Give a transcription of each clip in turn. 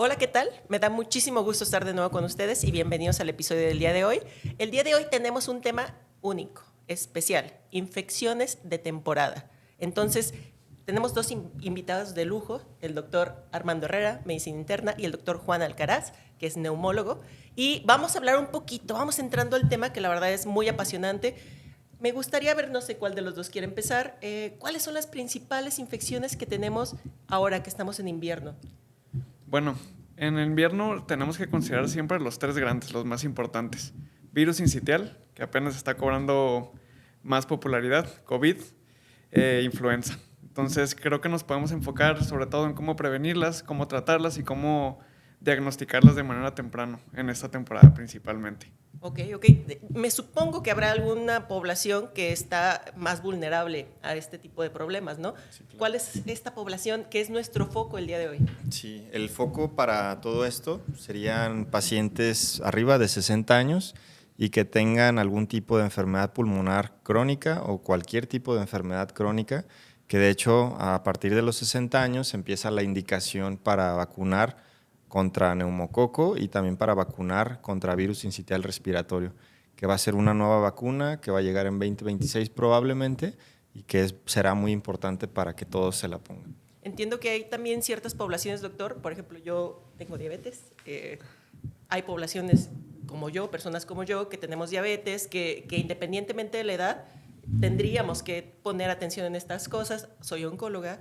Hola, ¿qué tal? Me da muchísimo gusto estar de nuevo con ustedes y bienvenidos al episodio del día de hoy. El día de hoy tenemos un tema único, especial, infecciones de temporada. Entonces, tenemos dos invitados de lujo, el doctor Armando Herrera, medicina interna, y el doctor Juan Alcaraz, que es neumólogo. Y vamos a hablar un poquito, vamos entrando al tema que la verdad es muy apasionante. Me gustaría ver, no sé cuál de los dos quiere empezar, ¿cuáles son las principales infecciones que tenemos ahora que estamos en invierno? Bueno, en el invierno tenemos que considerar siempre los tres grandes, los más importantes. Virus sincitial, que apenas está cobrando más popularidad, COVID, influenza. Entonces creo que nos podemos enfocar sobre todo en cómo prevenirlas, cómo tratarlas y cómo diagnosticarlas de manera temprana en esta temporada principalmente. Ok. Me supongo que habrá alguna población que está más vulnerable a este tipo de problemas, ¿no? Sí, claro. ¿Cuál es esta población que es nuestro foco el día de hoy? Sí, el foco para todo esto serían pacientes arriba de 60 años y que tengan algún tipo de enfermedad pulmonar crónica o cualquier tipo de enfermedad crónica, que de hecho a partir de los 60 años empieza la indicación para vacunar contra neumococo y también para vacunar contra virus sincitial respiratorio, que va a ser una nueva vacuna que va a llegar en 2026 probablemente y que será muy importante para que todos se la pongan. Entiendo que hay también ciertas poblaciones, doctor. Por ejemplo, yo tengo diabetes. Hay poblaciones como yo, personas como yo, que tenemos diabetes, que independientemente de la edad, tendríamos que poner atención en estas cosas. Soy oncóloga.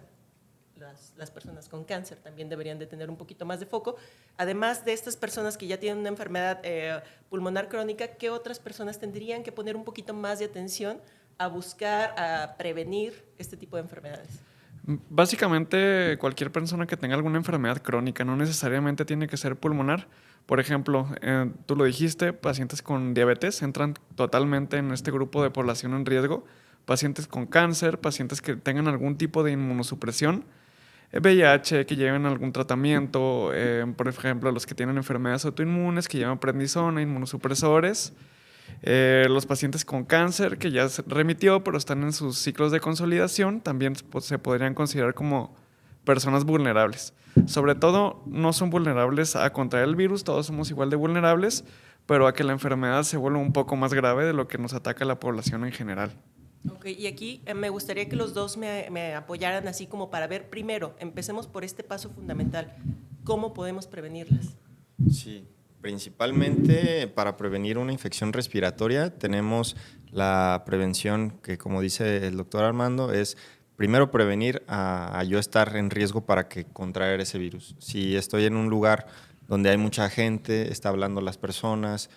Las personas con cáncer también deberían de tener un poquito más de foco. Además de estas personas que ya tienen una enfermedad pulmonar crónica, ¿qué otras personas tendrían que poner un poquito más de atención a buscar, a prevenir este tipo de enfermedades? Básicamente, cualquier persona que tenga alguna enfermedad crónica, no necesariamente tiene que ser pulmonar. Por ejemplo, tú lo dijiste, pacientes con diabetes entran totalmente en este grupo de población en riesgo. Pacientes con cáncer, pacientes que tengan algún tipo de inmunosupresión, VIH, que lleven algún tratamiento, por ejemplo, los que tienen enfermedades autoinmunes, que llevan prednisona, inmunosupresores. Los pacientes con cáncer que ya se remitió pero están en sus ciclos de consolidación también pues, se podrían considerar como personas vulnerables. Sobre todo no son vulnerables a contraer el virus, todos somos igual de vulnerables, pero a que la enfermedad se vuelva un poco más grave de lo que nos ataca a la población en general. Ok, y aquí me gustaría que los dos me apoyaran así como para ver primero, empecemos por este paso fundamental, ¿cómo podemos prevenirlas? Sí, principalmente para prevenir una infección respiratoria tenemos la prevención que, como dice el doctor Armando, es primero prevenir a yo estar en riesgo para que contraer ese virus. Si estoy en un lugar donde hay mucha gente, está hablando las personas,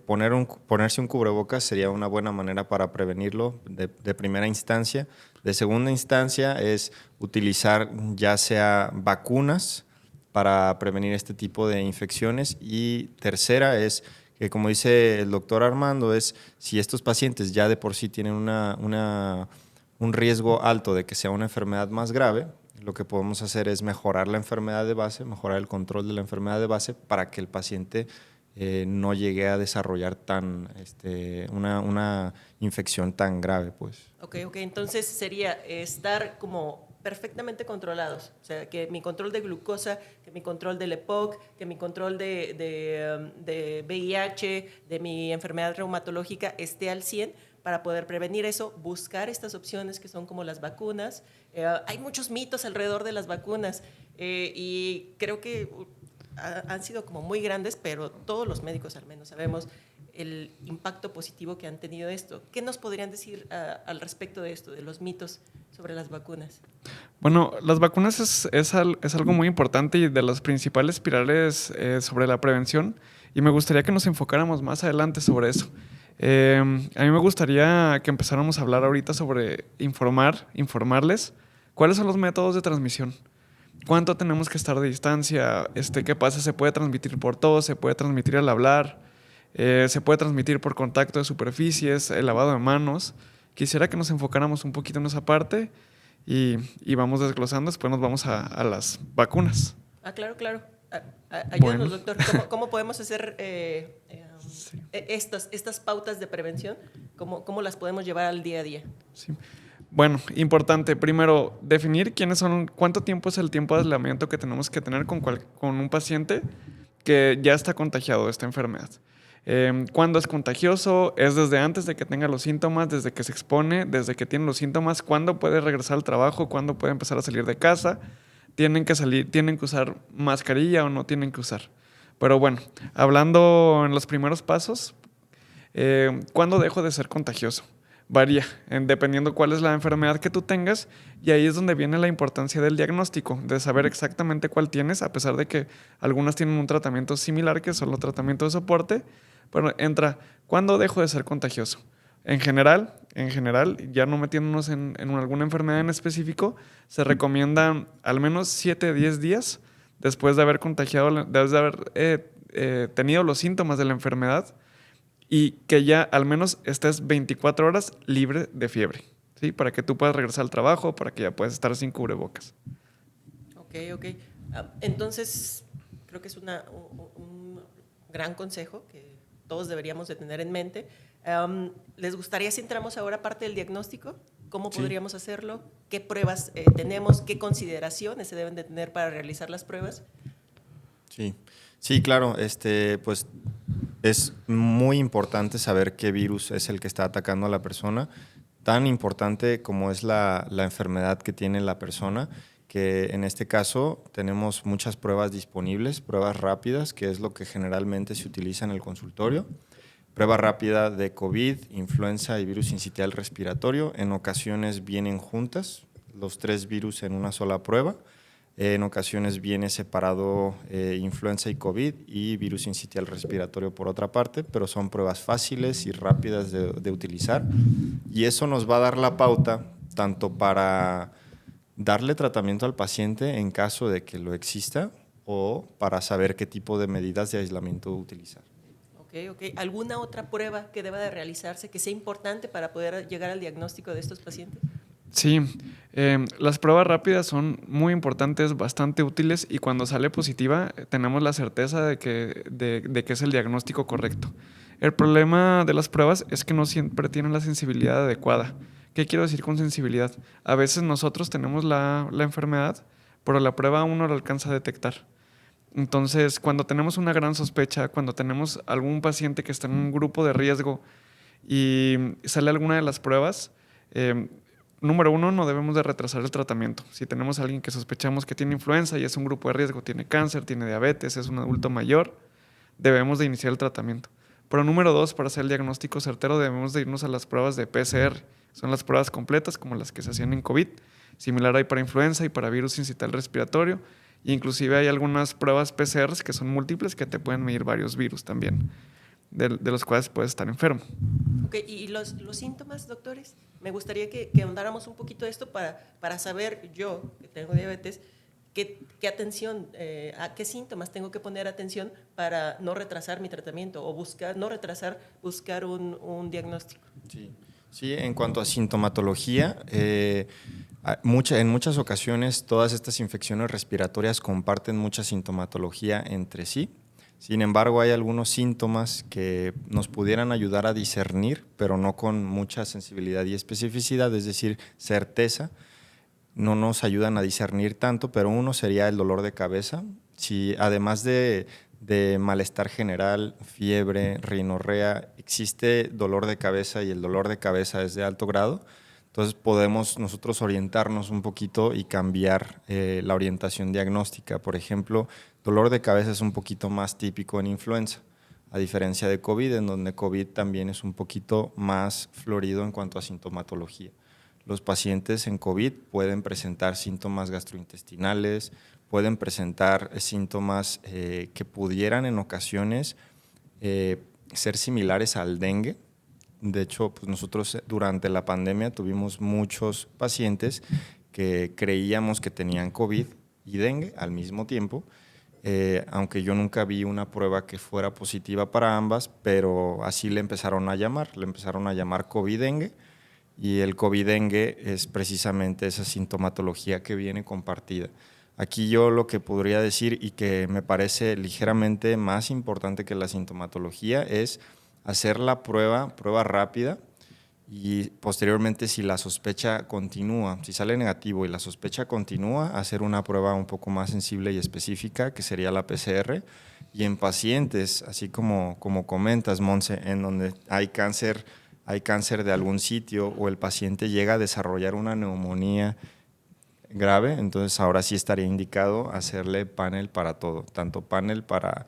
ponerse un cubrebocas sería una buena manera para prevenirlo de primera instancia. De segunda instancia es utilizar ya sea vacunas para prevenir este tipo de infecciones. Y tercera es que, como dice el doctor Armando, es si estos pacientes ya de por sí tienen un riesgo alto de que sea una enfermedad más grave, lo que podemos hacer es mejorar la enfermedad de base, mejorar el control de la enfermedad de base para que el paciente no llegue a desarrollar una infección tan grave, pues. Ok, entonces sería estar como perfectamente controlados, o sea, que mi control de glucosa, que mi control del EPOC, que mi control de VIH, de mi enfermedad reumatológica esté al 100 para poder prevenir eso, buscar estas opciones que son como las vacunas. Hay muchos mitos alrededor de las vacunas y creo que han sido como muy grandes, pero todos los médicos al menos sabemos el impacto positivo que han tenido esto. ¿Qué nos podrían decir al respecto de esto, de los mitos sobre las vacunas? Bueno, las vacunas es algo muy importante y de los principales pilares sobre la prevención, y me gustaría que nos enfocáramos más adelante sobre eso. A mí me gustaría que empezáramos a hablar ahorita sobre informarles cuáles son los métodos de transmisión. ¿Cuánto tenemos que estar de distancia? ¿Qué pasa? ¿Se puede transmitir por tos? ¿Se puede transmitir al hablar? ¿Se puede transmitir por contacto de superficies? ¿El lavado de manos? Quisiera que nos enfocáramos un poquito en esa parte y vamos desglosando. Después nos vamos a las vacunas. Claro. Bueno. Ayúdanos, doctor. ¿Cómo podemos hacer Sí. estas pautas de prevención? ¿Cómo las podemos llevar al día a día? Sí. Bueno, importante. Primero, definir cuánto tiempo es el tiempo de aislamiento que tenemos que tener con un paciente que ya está contagiado de esta enfermedad. ¿Cuándo es contagioso? ¿Es desde antes de que tenga los síntomas, desde que se expone, desde que tiene los síntomas? ¿Cuándo puede regresar al trabajo? ¿Cuándo puede empezar a salir de casa? ¿Tienen que usar mascarilla o no tienen que usar? Pero bueno, hablando en los primeros pasos, ¿cuándo dejo de ser contagioso? Varía, dependiendo cuál es la enfermedad que tú tengas, y ahí es donde viene la importancia del diagnóstico, de saber exactamente cuál tienes, a pesar de que algunas tienen un tratamiento similar, que es solo tratamiento de soporte, pero entra, ¿cuándo dejo de ser contagioso? En general, ya no metiéndonos en alguna enfermedad en específico, se recomiendan al menos 7 a 10 días después de haber después de haber tenido los síntomas de la enfermedad, y que ya al menos estés 24 horas libre de fiebre, ¿sí? Para que tú puedas regresar al trabajo, para que ya puedas estar sin cubrebocas. Ok, ok. Entonces, creo que es un gran consejo que todos deberíamos de tener en mente. ¿Les gustaría si entramos ahora a parte del diagnóstico? ¿Cómo podríamos hacerlo? ¿Qué pruebas tenemos? ¿Qué consideraciones se deben de tener para realizar las pruebas? Sí, claro. Pues es muy importante saber qué virus es el que está atacando a la persona, tan importante como es la enfermedad que tiene la persona, que en este caso tenemos muchas pruebas disponibles, pruebas rápidas, que es lo que generalmente se utiliza en el consultorio. Prueba rápida de COVID, influenza y virus sincitial respiratorio. En ocasiones vienen juntas los 3 virus en una sola prueba. En ocasiones viene separado influenza y COVID y virus sincitial respiratorio por otra parte, pero son pruebas fáciles y rápidas de utilizar. Y eso nos va a dar la pauta tanto para darle tratamiento al paciente en caso de que lo exista o para saber qué tipo de medidas de aislamiento utilizar. Ok. ¿Alguna otra prueba que deba de realizarse que sea importante para poder llegar al diagnóstico de estos pacientes? Sí, las pruebas rápidas son muy importantes, bastante útiles, y cuando sale positiva tenemos la certeza de que es el diagnóstico correcto. El problema de las pruebas es que no siempre tienen la sensibilidad adecuada. ¿Qué quiero decir con sensibilidad? A veces nosotros tenemos la enfermedad, pero la prueba aún no la alcanza a detectar. Entonces, cuando tenemos una gran sospecha, cuando tenemos algún paciente que está en un grupo de riesgo y sale alguna de las pruebas, número 1, no debemos de retrasar el tratamiento. Si tenemos a alguien que sospechamos que tiene influenza y es un grupo de riesgo, tiene cáncer, tiene diabetes, es un adulto mayor, debemos de iniciar el tratamiento. Pero número 2, para hacer el diagnóstico certero, debemos de irnos a las pruebas de PCR. Son las pruebas completas, como las que se hacían en COVID. Similar hay para influenza y para virus sincitial respiratorio. E inclusive hay algunas pruebas PCR que son múltiples, que te pueden medir varios virus también, de los cuales puedes estar enfermo. Ok, ¿y los síntomas, doctores? Me gustaría que ahondáramos un poquito de esto para saber yo, que tengo diabetes, qué atención, a qué síntomas tengo que poner atención para no retrasar mi tratamiento o buscar un diagnóstico. Sí, en cuanto a sintomatología, en muchas ocasiones todas estas infecciones respiratorias comparten mucha sintomatología entre sí. Sin embargo, hay algunos síntomas que nos pudieran ayudar a discernir, pero no con mucha sensibilidad y especificidad, es decir, certeza. No nos ayudan a discernir tanto, pero uno sería el dolor de cabeza. Si además de malestar general, fiebre, rinorrea, existe dolor de cabeza y el dolor de cabeza es de alto grado, entonces podemos nosotros orientarnos un poquito y cambiar la orientación diagnóstica. Por ejemplo, dolor de cabeza es un poquito más típico en influenza, a diferencia de COVID, en donde COVID también es un poquito más florido en cuanto a sintomatología. Los pacientes en COVID pueden presentar síntomas gastrointestinales, pueden presentar síntomas que pudieran en ocasiones ser similares al dengue. De hecho, pues nosotros durante la pandemia tuvimos muchos pacientes que creíamos que tenían COVID y dengue al mismo tiempo, aunque yo nunca vi una prueba que fuera positiva para ambas, pero así le empezaron a llamar COVID-dengue. Y el COVID-dengue es precisamente esa sintomatología que viene compartida. Aquí yo lo que podría decir, y que me parece ligeramente más importante que la sintomatología, es hacer la prueba rápida y posteriormente si la sospecha continúa, si sale negativo y la sospecha continúa, hacer una prueba un poco más sensible y específica que sería la PCR. Y en pacientes, así como comentas, Monse, en donde hay cáncer de algún sitio o el paciente llega a desarrollar una neumonía grave, entonces ahora sí estaría indicado hacerle panel para todo, tanto panel para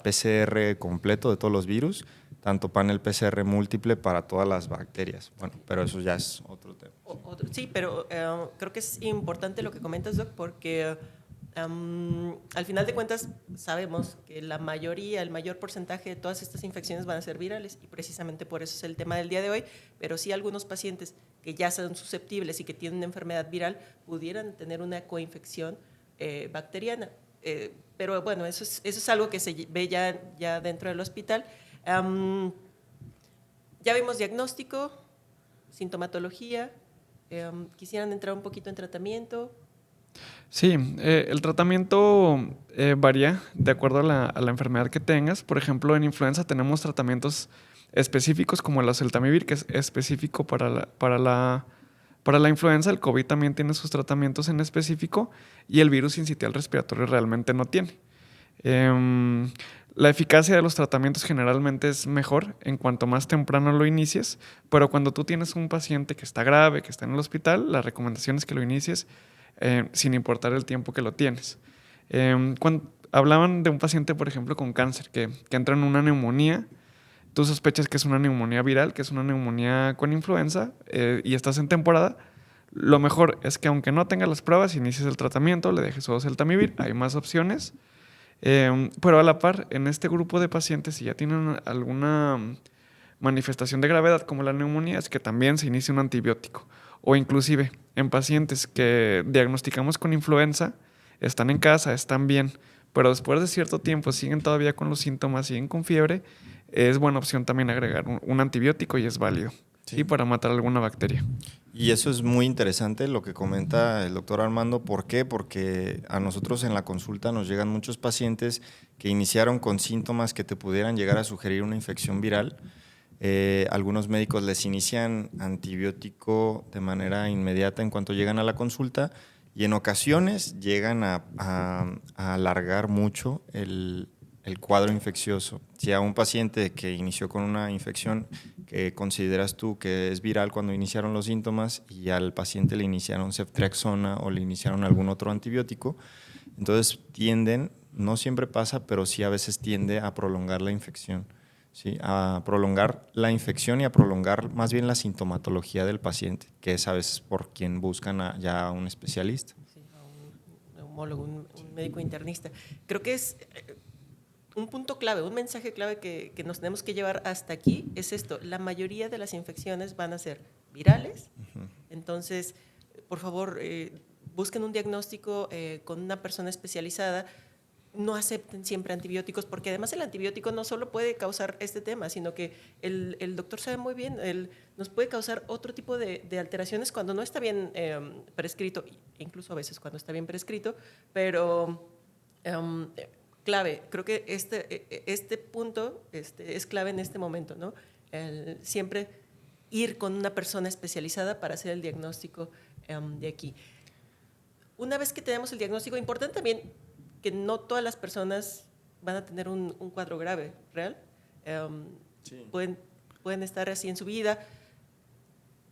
PCR completo de todos los virus, tanto panel PCR múltiple para todas las bacterias. Bueno, pero eso ya es otro tema. Sí, pero creo que es importante lo que comentas, Doc, porque al final de cuentas sabemos que el mayor porcentaje de todas estas infecciones van a ser virales y precisamente por eso es el tema del día de hoy, pero sí algunos pacientes que ya son susceptibles y que tienen una enfermedad viral pudieran tener una coinfección bacteriana. Pero bueno, eso es algo que se ve ya dentro del hospital. Ya vimos diagnóstico, sintomatología. ¿Quisieran entrar un poquito en tratamiento? Sí, el tratamiento varía de acuerdo a la enfermedad que tengas. Por ejemplo, en influenza tenemos tratamientos específicos como el oseltamivir, que es específico para la influenza. El COVID también tiene sus tratamientos en específico y el virus sincitial respiratorio realmente no tiene. La eficacia de los tratamientos generalmente es mejor en cuanto más temprano lo inicies, pero cuando tú tienes un paciente que está grave, que está en el hospital, la recomendación es que lo inicies sin importar el tiempo que lo tienes. Cuando hablaban de un paciente, por ejemplo, con cáncer, que entra en una neumonía, tú sospechas que es una neumonía viral, que es una neumonía con influenza, y estás en temporada, lo mejor es que aunque no tengas las pruebas, inicies el tratamiento, le dejes oseltamivir, hay más opciones, pero a la par, en este grupo de pacientes, si ya tienen alguna manifestación de gravedad como la neumonía, es que también se inicia un antibiótico. O inclusive en pacientes que diagnosticamos con influenza, están en casa, están bien, pero después de cierto tiempo siguen todavía con los síntomas, siguen con fiebre, es buena opción también agregar un antibiótico y es válido. Sí. Y para matar alguna bacteria. Y eso es muy interesante lo que comenta el doctor Armando. ¿Por qué? Porque a nosotros en la consulta nos llegan muchos pacientes que iniciaron con síntomas que te pudieran llegar a sugerir una infección viral. Algunos médicos les inician antibiótico de manera inmediata en cuanto llegan a la consulta y en ocasiones llegan a alargar mucho el cuadro infeccioso. Si a un paciente que inició con una infección que consideras tú que es viral cuando iniciaron los síntomas y al paciente le iniciaron ceftriaxona o le iniciaron algún otro antibiótico, entonces no siempre pasa, pero sí a veces tiende a prolongar la infección. ¿Sí? A prolongar la infección y a prolongar más bien la sintomatología del paciente, que es a veces por quien buscan ya a un especialista. Sí, a un neumólogo, un médico internista. Creo que es un punto clave, un mensaje clave que nos tenemos que llevar hasta aquí es esto: la mayoría de las infecciones van a ser virales, entonces, por favor, busquen un diagnóstico con una persona especializada. No acepten siempre antibióticos, porque además el antibiótico no solo puede causar este tema, sino que el doctor sabe muy bien, nos puede causar otro tipo de alteraciones cuando no está bien prescrito, incluso a veces cuando está bien prescrito, pero clave, creo que este punto es clave en este momento, ¿no? Siempre ir con una persona especializada para hacer el diagnóstico de aquí. Una vez que tenemos el diagnóstico, importante también que no todas las personas van a tener un cuadro grave, ¿real? Sí. Pueden estar así en su vida.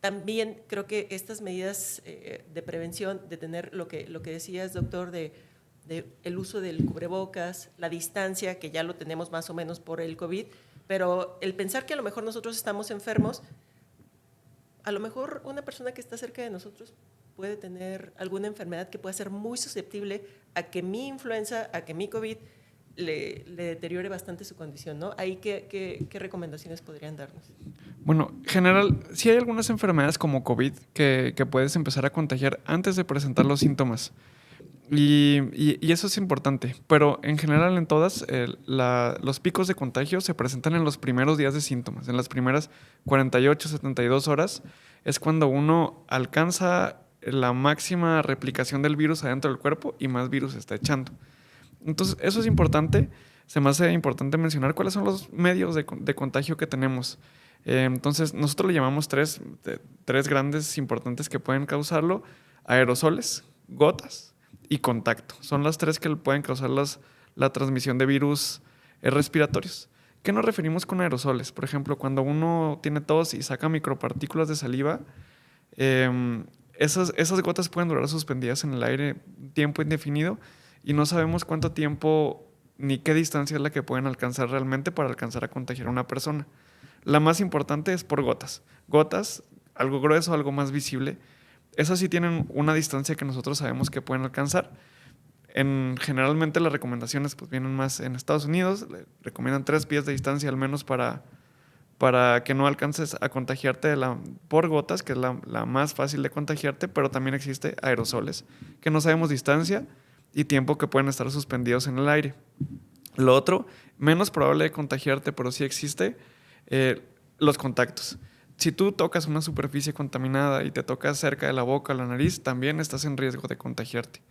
También creo que estas medidas de prevención, de tener lo que decías, doctor, de el uso del cubrebocas, la distancia, que ya lo tenemos más o menos por el COVID, pero el pensar que a lo mejor nosotros estamos enfermos, a lo mejor una persona que está cerca de nosotros puede tener alguna enfermedad que pueda ser muy susceptible a que mi influenza, a que mi COVID le deteriore bastante su condición, ¿no? Ahí, ¿qué recomendaciones podrían darnos? Bueno, en general, sí hay algunas enfermedades como COVID que puedes empezar a contagiar antes de presentar los síntomas. Y eso es importante, pero en general en todas los picos de contagio se presentan en los primeros días de síntomas. En las primeras 48, 72 horas es cuando uno alcanza la máxima replicación del virus adentro del cuerpo y más virus está echando. Entonces, eso es importante. Se me hace importante mencionar cuáles son los medios de contagio que tenemos. Entonces, nosotros le llamamos tres grandes importantes que pueden causarlo: aerosoles, gotas y contacto. Son las tres que pueden causar la transmisión de virus respiratorios. ¿Qué nos referimos con aerosoles? Por ejemplo, cuando uno tiene tos y saca micropartículas de saliva, esas gotas pueden durar suspendidas en el aire un tiempo indefinido y no sabemos cuánto tiempo ni qué distancia es la que pueden alcanzar realmente para alcanzar a contagiar a una persona. La más importante es por gotas. Gotas, algo grueso, algo más visible. Esas sí tienen una distancia que nosotros sabemos que pueden alcanzar. Generalmente las recomendaciones pues vienen más en Estados Unidos. Recomiendan 3 pies de distancia al menos para que no alcances a contagiarte por gotas, que es la más fácil de contagiarte, pero también existe aerosoles, que no sabemos distancia y tiempo que pueden estar suspendidos en el aire. Lo otro, menos probable de contagiarte, pero sí existe, los contactos. Si tú tocas una superficie contaminada y te tocas cerca de la boca o la nariz, también estás en riesgo de contagiarte.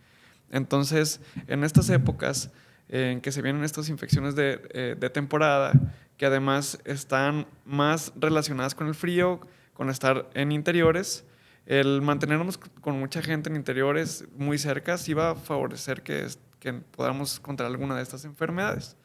Entonces, en estas épocas en que se vienen estas infecciones de temporada, que además están más relacionadas con el frío, con estar en interiores, el mantenernos con mucha gente en interiores muy cerca sí va a favorecer que podamos contraer alguna de estas enfermedades.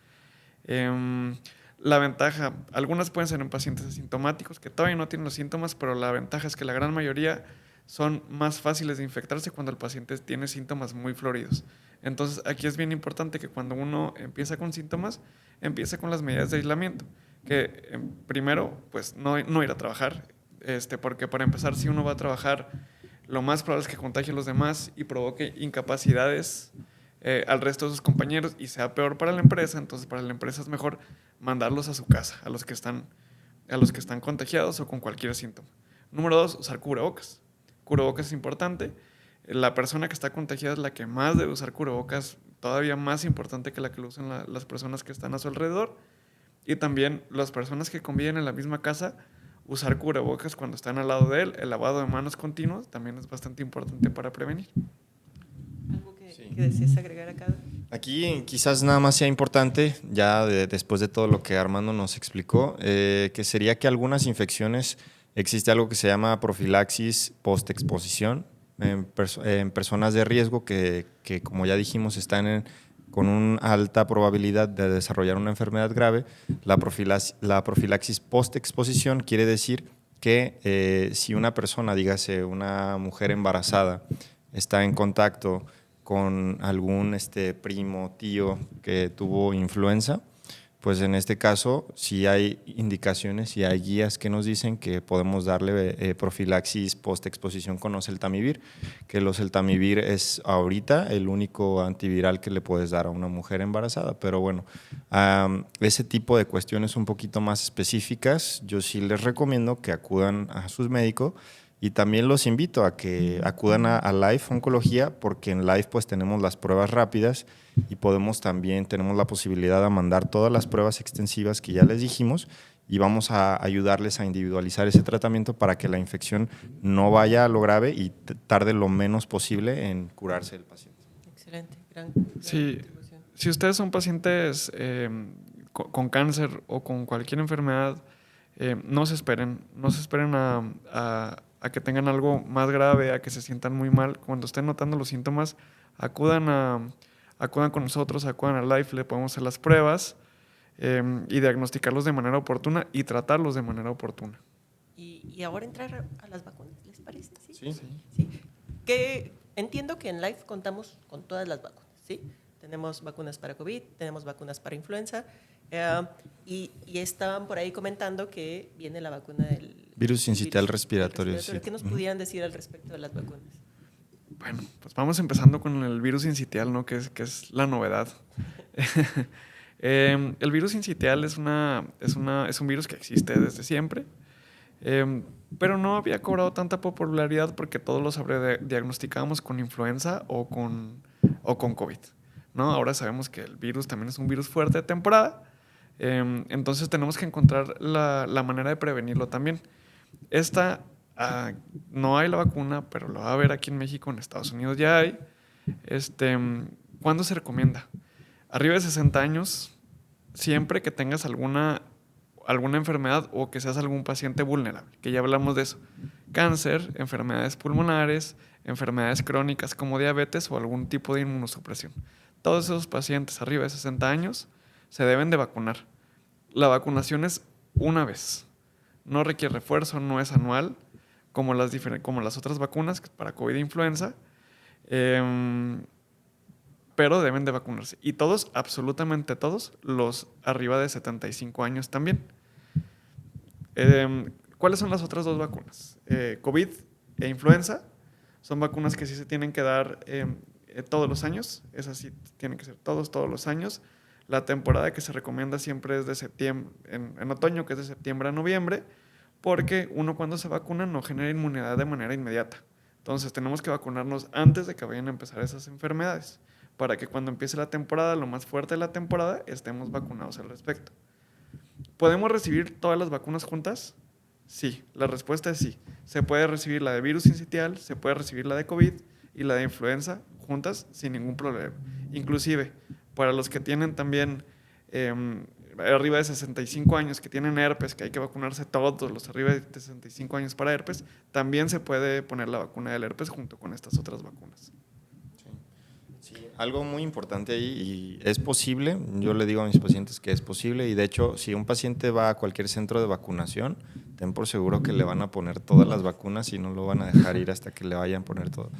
La ventaja, algunas pueden ser en pacientes asintomáticos que todavía no tienen los síntomas, pero la ventaja es que la gran mayoría son más fáciles de infectarse cuando el paciente tiene síntomas muy floridos. Entonces, aquí es bien importante que cuando uno empieza con síntomas, empiece con las medidas de aislamiento. Que primero, pues no ir a trabajar, porque para empezar, si uno va a trabajar, lo más probable es que contagie a los demás y provoque incapacidades al resto de sus compañeros y sea peor para la empresa. Entonces, para la empresa es mejor mandarlos a su casa, a los que están contagiados o con cualquier síntoma. Número 2, usar cubrebocas. Cubrebocas es importante. La persona que está contagiada es la que más debe usar cubrebocas, todavía más importante que la que lo usan las personas que están a su alrededor. Y también las personas que conviven en la misma casa, usar cubrebocas cuando están al lado de él. El lavado de manos continuo también es bastante importante para prevenir. ¿Algo que desees agregar acá? Aquí quizás nada más sea importante, ya después de todo lo que Armando nos explicó, que sería que algunas infecciones existe algo que se llama profilaxis post-exposición en personas de riesgo que como ya dijimos, están con una alta probabilidad de desarrollar una enfermedad grave. La profilaxis post-exposición quiere decir que si una persona, dígase una mujer embarazada, está en contacto con algún primo, tío que tuvo influenza, pues en este caso sí hay indicaciones y hay guías que nos dicen que podemos darle profilaxis post-exposición con oseltamivir, que el oseltamivir es ahorita el único antiviral que le puedes dar a una mujer embarazada. Pero bueno, ese tipo de cuestiones un poquito más específicas, yo sí les recomiendo que acudan a sus médicos. Y también los invito a que acudan a Life Oncología, porque en Life pues tenemos las pruebas rápidas y tenemos la posibilidad de mandar todas las pruebas extensivas que ya les dijimos y vamos a ayudarles a individualizar ese tratamiento para que la infección no vaya a lo grave y tarde lo menos posible en curarse el paciente. Excelente, gran Sí, si ustedes son pacientes con cáncer o con cualquier enfermedad, no se esperen a que tengan algo más grave, a que se sientan muy mal. Cuando estén notando los síntomas, acudan con nosotros, acudan a Life, le podemos hacer las pruebas y diagnosticarlos de manera oportuna y tratarlos de manera oportuna. Y ahora entrar a las vacunas, ¿les parece? Sí. Sí. Que entiendo que en Life contamos con todas las vacunas, ¿sí? Tenemos vacunas para COVID, tenemos vacunas para influenza, y estaban por ahí comentando que viene la vacuna del virus sincitial respiratorio. Sí. ¿Qué nos pudieran decir al respecto de las vacunas? Bueno, pues vamos empezando con el virus sincitial, ¿no? que es la novedad. El virus sincitial es un virus que existe desde siempre, pero no había cobrado tanta popularidad porque todos lo diagnosticábamos con influenza o con COVID, ¿no? Ahora sabemos que el virus también es un virus fuerte de temporada, entonces tenemos que encontrar la manera de prevenirlo también. No hay la vacuna, pero lo va a haber aquí en México, en Estados Unidos ya hay. ¿Cuándo se recomienda? Arriba de 60 años, siempre que tengas alguna enfermedad o que seas algún paciente vulnerable, que ya hablamos de eso. Cáncer, enfermedades pulmonares, enfermedades crónicas como diabetes o algún tipo de inmunosupresión. Todos esos pacientes arriba de 60 años se deben de vacunar. La vacunación es una vez. No requiere refuerzo, no es anual, como las otras vacunas para COVID e influenza. Pero deben de vacunarse. Y todos, absolutamente todos, los arriba de 75 años también. ¿Cuáles son las otras dos vacunas? COVID e influenza. Son vacunas que sí se tienen que dar todos los años. Esas sí tienen que ser todos los años. La temporada que se recomienda siempre es de septiembre, en otoño, que es de septiembre a noviembre, porque uno cuando se vacuna no genera inmunidad de manera inmediata. Entonces tenemos que vacunarnos antes de que vayan a empezar esas enfermedades, para que cuando empiece la temporada, lo más fuerte de la temporada, estemos vacunados al respecto. ¿Podemos recibir todas las vacunas juntas? Sí, la respuesta es sí. Se puede recibir la de virus sincitial, se puede recibir la de COVID y la de influenza juntas sin ningún problema. Inclusive, para los que tienen también arriba de 65 años, que tienen herpes, que hay que vacunarse todos los arriba de 65 años para herpes, también se puede poner la vacuna del herpes junto con estas otras vacunas. Sí, algo muy importante ahí, y es posible, yo le digo a mis pacientes que es posible, y de hecho, si un paciente va a cualquier centro de vacunación, ten por seguro que le van a poner todas las vacunas y no lo van a dejar ir hasta que le vayan a poner todo.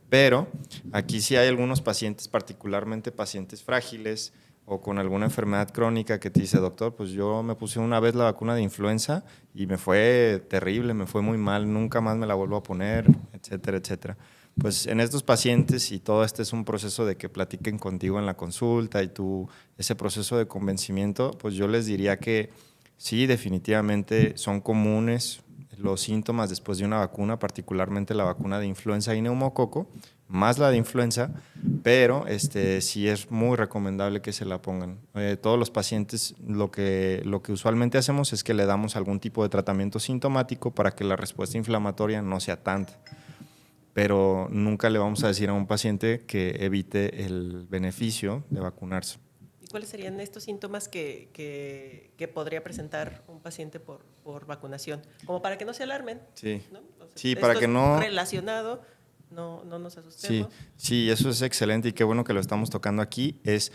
Pero aquí sí hay algunos pacientes, particularmente pacientes frágiles o con alguna enfermedad crónica, que te dice, doctor, pues yo me puse una vez la vacuna de influenza y me fue terrible, me fue muy mal, nunca más me la vuelvo a poner, etcétera, etcétera. Pues en estos pacientes, y todo este es un proceso de que platiquen contigo en la consulta y tú, ese proceso de convencimiento, pues yo les diría que sí, definitivamente son comunes los síntomas después de una vacuna, particularmente la vacuna de influenza y neumococo, más la de influenza, pero sí es muy recomendable que se la pongan. Todos los pacientes lo que usualmente hacemos es que le damos algún tipo de tratamiento sintomático para que la respuesta inflamatoria no sea tanta. Pero nunca le vamos a decir a un paciente que evite el beneficio de vacunarse. ¿Y cuáles serían estos síntomas que podría presentar un paciente por vacunación? Como para que no se alarmen. Sí, ¿no? O sea, sí, para que no... relacionado, no nos asustemos. Sí, eso es excelente y qué bueno que lo estamos tocando aquí. Es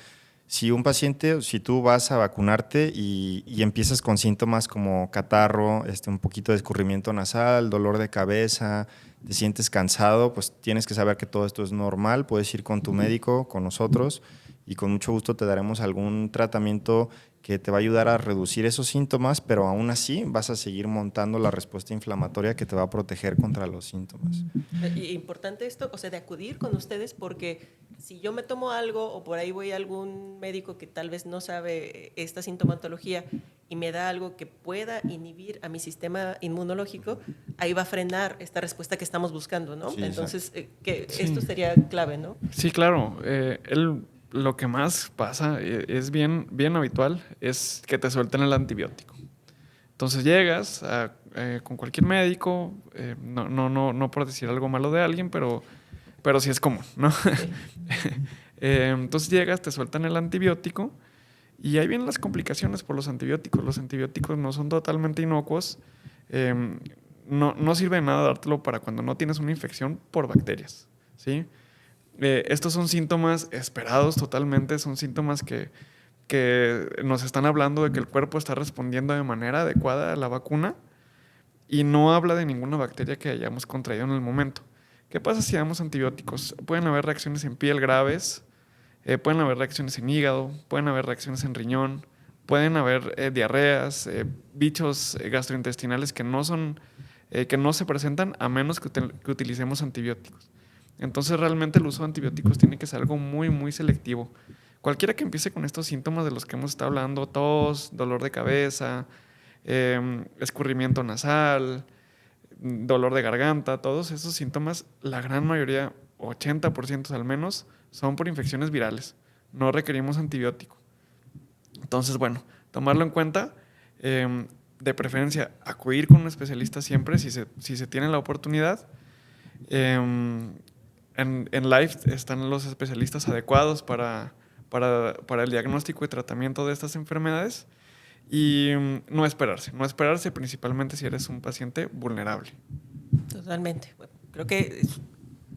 si un paciente, si tú vas a vacunarte y empiezas con síntomas como catarro, un poquito de escurrimiento nasal, dolor de cabeza, te sientes cansado, pues tienes que saber que todo esto es normal. Puedes ir con tu médico, con nosotros, y con mucho gusto te daremos algún tratamiento que te va a ayudar a reducir esos síntomas, pero aún así vas a seguir montando la respuesta inflamatoria que te va a proteger contra los síntomas. Y importante esto, o sea, de acudir con ustedes, porque si yo me tomo algo o por ahí voy a algún médico que tal vez no sabe esta sintomatología y me da algo que pueda inhibir a mi sistema inmunológico, ahí va a frenar esta respuesta que estamos buscando, ¿no? Sí, entonces, que Sí. esto sería clave, ¿no? Sí, claro. Lo que más pasa, es bien habitual, es que te suelten el antibiótico. Entonces llegas con cualquier médico, no por decir algo malo de alguien, pero sí es común, ¿no? Sí. Entonces llegas, te sueltan el antibiótico y ahí vienen las complicaciones por los antibióticos. Los antibióticos no son totalmente inocuos. No sirve de nada dártelo para cuando no tienes una infección por bacterias, ¿sí? Estos son síntomas esperados totalmente, son síntomas que nos están hablando de que el cuerpo está respondiendo de manera adecuada a la vacuna y no habla de ninguna bacteria que hayamos contraído en el momento. ¿Qué pasa si damos antibióticos? Pueden haber reacciones en piel graves, pueden haber reacciones en hígado, pueden haber reacciones en riñón, pueden haber diarreas, bichos gastrointestinales que no se presentan a menos que utilicemos antibióticos. Entonces realmente el uso de antibióticos tiene que ser algo muy selectivo. Cualquiera que empiece con estos síntomas de los que hemos estado hablando, tos, dolor de cabeza, escurrimiento nasal, dolor de garganta, todos esos síntomas, la gran mayoría, 80% al menos, son por infecciones virales. No requerimos antibiótico. Entonces, bueno, tomarlo en cuenta, de preferencia acudir con un especialista siempre si se tiene la oportunidad. En Life están los especialistas adecuados para el diagnóstico y tratamiento de estas enfermedades. Y no esperarse principalmente si eres un paciente vulnerable. Totalmente. Bueno, creo que es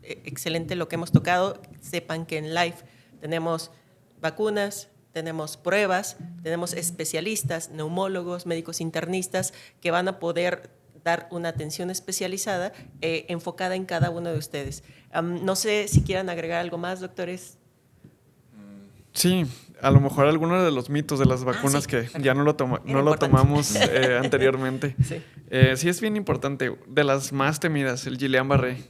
excelente lo que hemos tocado. Sepan que en Life tenemos vacunas, tenemos pruebas, tenemos especialistas, neumólogos, médicos internistas que van a poder dar una atención especializada enfocada en cada uno de ustedes. No sé si quieran agregar algo más, doctores. Sí, a lo mejor algunos de los mitos de las vacunas sí, que perfecto. ya no lo tomamos anteriormente. Sí. Sí es bien importante. De las más temidas, el Guillain-Barré,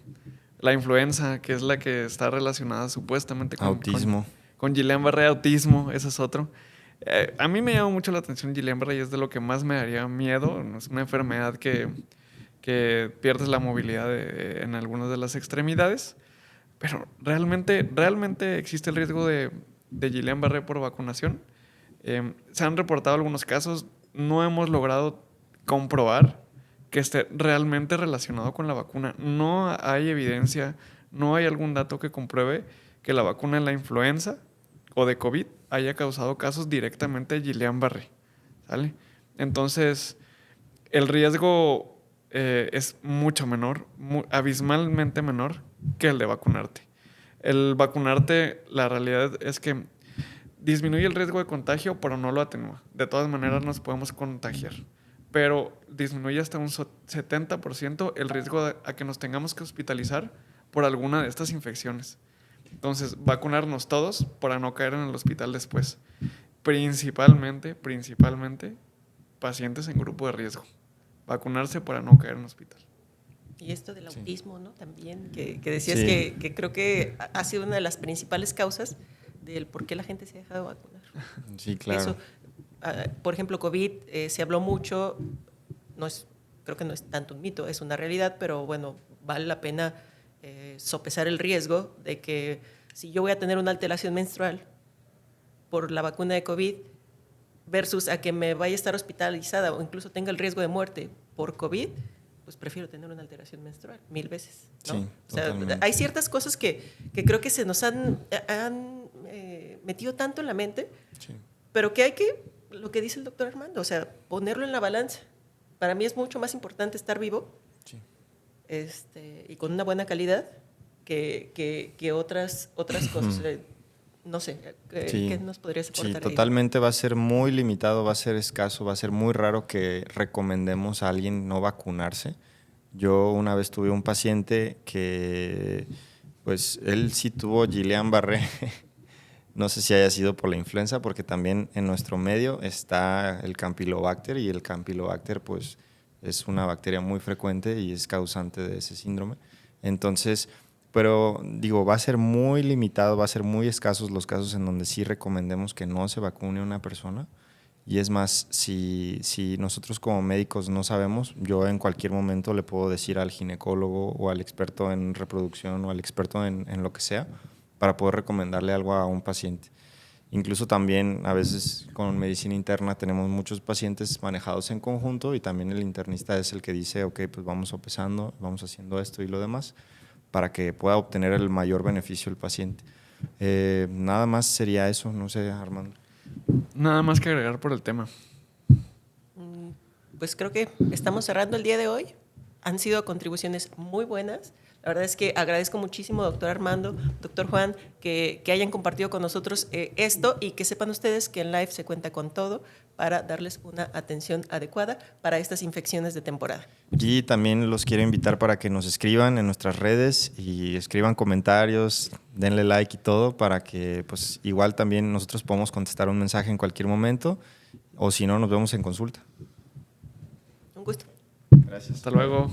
la influenza, que es la que está relacionada supuestamente con Autismo. con Guillain-Barré, autismo, ese es otro. A mí me llama mucho la atención Guillain-Barré y es de lo que más me daría miedo. Es una enfermedad que pierdes la movilidad en algunas de las extremidades, pero realmente existe el riesgo de Guillain-Barré por vacunación. Se han reportado algunos casos, no hemos logrado comprobar que esté realmente relacionado con la vacuna. No hay evidencia, no hay algún dato que compruebe que la vacuna de la influenza o de COVID haya causado casos directamente de Guillain-Barré, ¿sale? Entonces, el riesgo es mucho menor, abismalmente menor que el de vacunarte. El vacunarte, la realidad es que disminuye el riesgo de contagio, pero no lo atenúa. De todas maneras nos podemos contagiar, pero disminuye hasta un 70% el riesgo a que nos tengamos que hospitalizar por alguna de estas infecciones. Entonces, vacunarnos todos para no caer en el hospital después. Principalmente, pacientes en grupo de riesgo. Vacunarse para no caer en el hospital. Y esto del Sí. autismo, ¿no? También, que decías Sí. que creo que ha sido una de las principales causas del por qué la gente se ha dejado vacunar. Sí, claro. Eso, por ejemplo, COVID, se habló mucho, creo que no es tanto un mito, es una realidad, pero bueno, vale la pena sopesar el riesgo de que si yo voy a tener una alteración menstrual por la vacuna de COVID versus a que me vaya a estar hospitalizada o incluso tenga el riesgo de muerte por COVID, pues prefiero tener una alteración menstrual 1000 veces, ¿no? Sí, o sea, totalmente. hay ciertas cosas que creo que se nos han metido tanto en la mente, Sí. pero que hay que, lo que dice el doctor Armando, o sea, ponerlo en la balanza. Para mí es mucho más importante estar vivo Sí. y con una buena calidad que otras cosas. No sé, Sí. ¿qué nos podrías aportar Sí, ahí? totalmente va a ser muy limitado, va a ser escaso, va a ser muy raro que recomendemos a alguien no vacunarse. Yo una vez tuve un paciente que, pues, él sí tuvo Guillain-Barré. No sé si haya sido por la influenza, porque también en nuestro medio está el Campylobacter y el Campylobacter, pues, es una bacteria muy frecuente y es causante de ese síndrome. Entonces, pero digo, va a ser muy limitado, va a ser muy escasos los casos en donde sí recomendemos que no se vacune una persona. Y es más, si nosotros como médicos no sabemos, yo en cualquier momento le puedo decir al ginecólogo o al experto en reproducción o al experto en lo que sea para poder recomendarle algo a un paciente. Incluso también a veces con medicina interna tenemos muchos pacientes manejados en conjunto y también el internista es el que dice, ok, pues vamos sopesando, vamos haciendo esto y lo demás para que pueda obtener el mayor beneficio el paciente. Nada más sería eso, no sé, Armando. Nada más que agregar por el tema. Pues creo que estamos cerrando el día de hoy. Han sido contribuciones muy buenas. La verdad es que agradezco muchísimo, doctor Armando, doctor Juan, que hayan compartido con nosotros esto y que sepan ustedes que en Life se cuenta con todo para darles una atención adecuada para estas infecciones de temporada. Y también los quiero invitar para que nos escriban en nuestras redes y escriban comentarios, denle like y todo para que pues igual también nosotros podamos contestar un mensaje en cualquier momento o si no nos vemos en consulta. Un gusto. Gracias. Hasta luego.